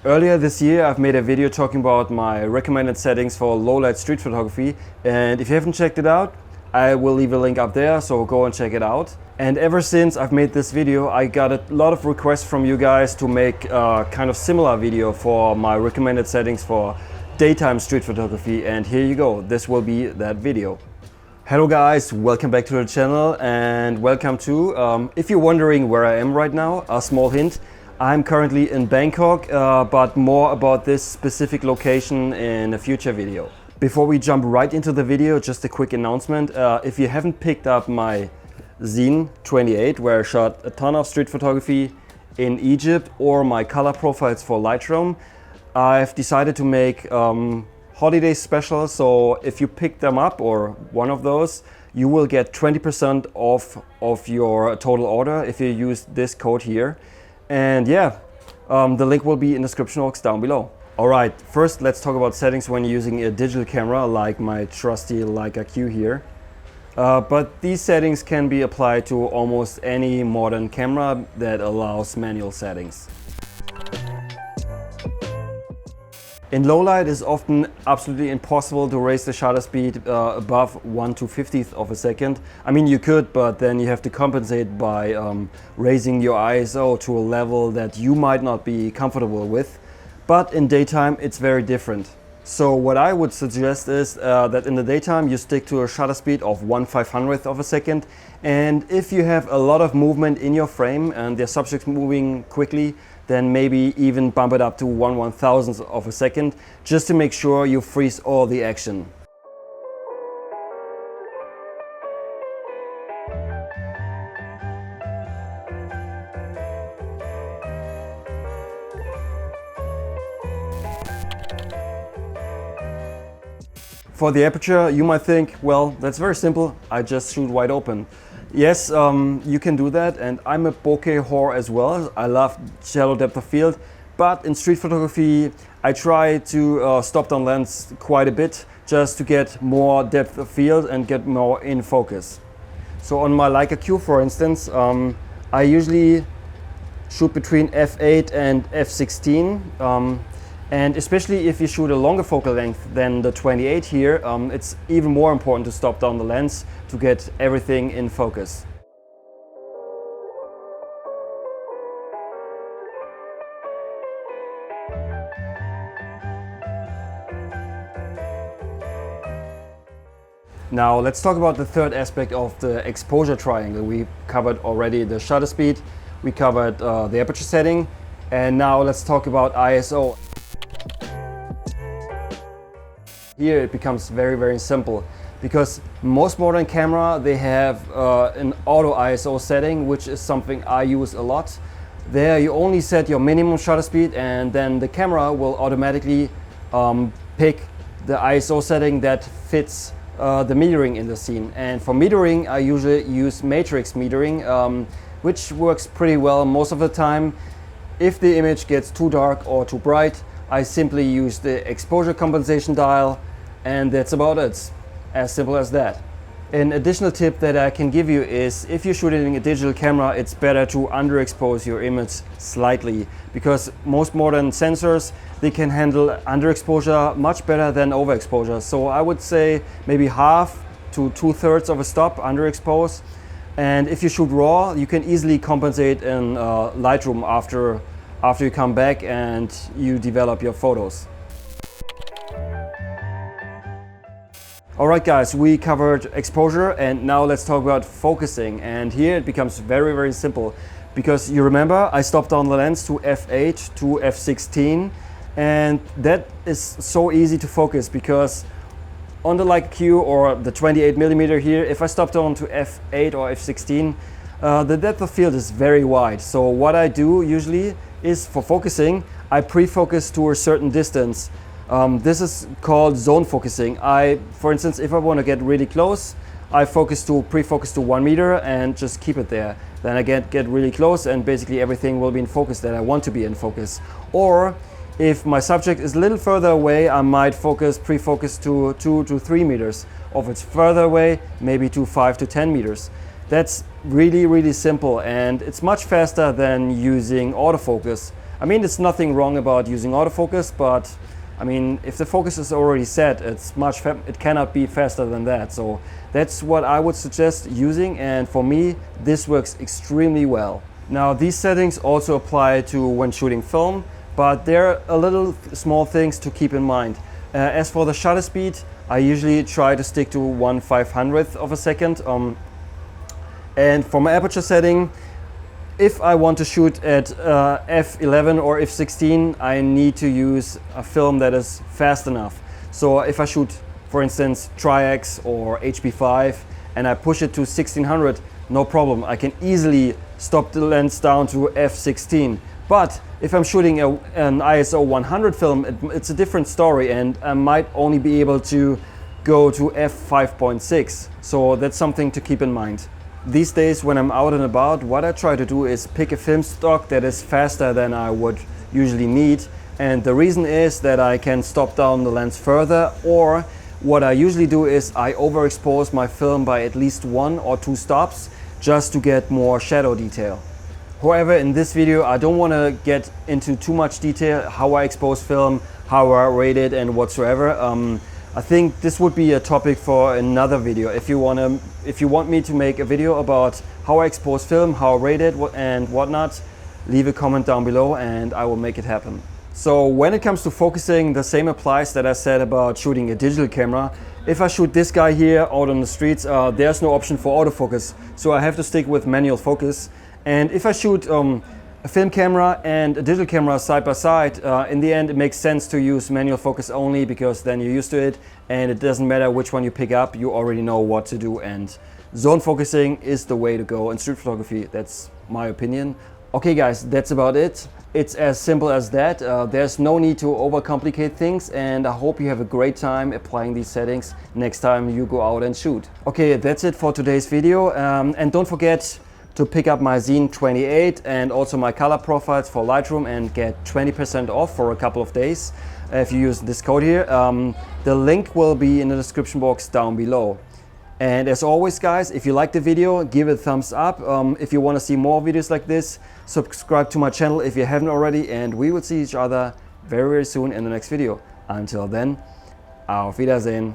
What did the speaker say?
Earlier this year I've made a video talking about my recommended settings for low-light street photography, and if you haven't checked it out, I will leave a link up there, so go and check it out. And ever since I've made this video, I got a lot of requests from you guys to make a kind of similar video for my recommended settings for daytime street photography, and here you go, this will be that video. Hello guys, welcome back to the channel and welcome to, if you're wondering where I am right now, a small hint. I'm currently in Bangkok, but more about this specific location in a future video. Before we jump right into the video, just a quick announcement. If you haven't picked up my zine 28, where I shot a ton of street photography in Egypt, or my color profiles for Lightroom, I've decided to make holiday special. So if you pick them up, or one of those, you will get 20% off of your total order if you use this code here. And yeah, the link will be in the description box down below. Alright, first let's talk about settings when using a digital camera like my trusty Leica Q here. But these settings can be applied to almost any modern camera that allows manual settings. In low light, it's often absolutely impossible to raise the shutter speed above 1/250th of a second. I mean, you could, but then you have to compensate by raising your ISO to a level that you might not be comfortable with. But in daytime, it's very different. So what I would suggest is that in the daytime, you stick to a shutter speed of 1/500th of a second. And if you have a lot of movement in your frame and the subject's moving quickly, then maybe even bump it up to 1/1000th of a second, just to make sure you freeze all the action. For the aperture, you might think, well, that's very simple, I just shoot wide open. Yes, you can do that, and I'm a bokeh whore as well. I love shallow depth of field, but in street photography I try to stop down lens quite a bit just to get more depth of field and get more in focus. So on my Leica Q, for instance, I usually shoot between f8 and f16. And especially if you shoot a longer focal length than the 28 here, it's even more important to stop down the lens to get everything in focus. Now let's talk about the third aspect of the exposure triangle. We covered already the shutter speed, we covered the aperture setting, and now let's talk about ISO. Here it becomes very simple, because most modern camera, they have an auto ISO setting, which is something I use a lot. There you only set your minimum shutter speed, and then the camera will automatically pick the ISO setting that fits the metering in the scene. And for metering, I usually use matrix metering, which works pretty well most of the time. If the image gets too dark or too bright, I simply use the exposure compensation dial, and that's about it. As simple as that. An additional tip that I can give you is, if you're shooting a digital camera, it's better to underexpose your image slightly, because most modern sensors, they can handle underexposure much better than overexposure. So I would say maybe half to 2/3 of a stop underexpose. And if you shoot raw, you can easily compensate in Lightroom after you come back and you develop your photos. Alright guys, we covered exposure, and now let's talk about focusing. And here it becomes very simple, because you remember I stopped down the lens to f8 to f16, and that is so easy to focus, because on the Leica Q or the 28mm here, if I stop down to f8 or f16, the depth of field is very wide. So what I do usually is, for focusing, I pre-focus to a certain distance. This is called zone focusing. For instance, if I want to get really close, I pre-focus to 1 meter and just keep it there. Then I get really close, and basically everything will be in focus that I want to be in focus. Or if my subject is a little further away, I might pre-focus to 2 to 3 meters. Or if it's further away, maybe to 5 to 10 meters. That's really simple, and it's much faster than using autofocus. I mean, there's nothing wrong about using autofocus, but I mean, if the focus is already set, it cannot be faster than that. So that's what I would suggest using, and for me, this works extremely well. Now, these settings also apply to when shooting film, but there are a little small things to keep in mind. As for the shutter speed, I usually try to stick to 1/500th of a second. And for my aperture setting, if I want to shoot at f11 or f16, I need to use a film that is fast enough. So if I shoot, for instance, Tri-X or HP5 and I push it to 1600, no problem. I can easily stop the lens down to f16. But if I'm shooting an ISO 100 film, it's a different story, and I might only be able to go to f5.6. So that's something to keep in mind. These days when I'm out and about, what I try to do is pick a film stock that is faster than I would usually need. And the reason is that I can stop down the lens further, or what I usually do is I overexpose my film by at least 1 or 2 stops just to get more shadow detail. However, in this video, I don't want to get into too much detail, how I expose film, how I rate it and whatsoever. I think this would be a topic for another video. If you want me to make a video about how I expose film, how I rate it and whatnot, leave a comment down below and I will make it happen. So when it comes to focusing, the same applies that I said about shooting a digital camera. If I shoot this guy here out on the streets, there's no option for autofocus, so I have to stick with manual focus. And if I shoot a film camera and a digital camera side by side, in the end it makes sense to use manual focus only, because then you're used to it and it doesn't matter which one you pick up, you already know what to do, and zone focusing is the way to go in street photography. That's my opinion. Okay guys, that's about it. It's as simple as that. There's no need to overcomplicate things, and I hope you have a great time applying these settings next time you go out and shoot. Okay, that's it for today's video, and don't forget to pick up my Zine 28 and also my color profiles for Lightroom and get 20% off for a couple of days if you use this code here. The link will be in the description box down below. And as always guys, if you like the video, give it a thumbs up. If you want to see more videos like this, subscribe to my channel if you haven't already, and we will see each other very, very soon in the next video. Until then, auf Wiedersehen.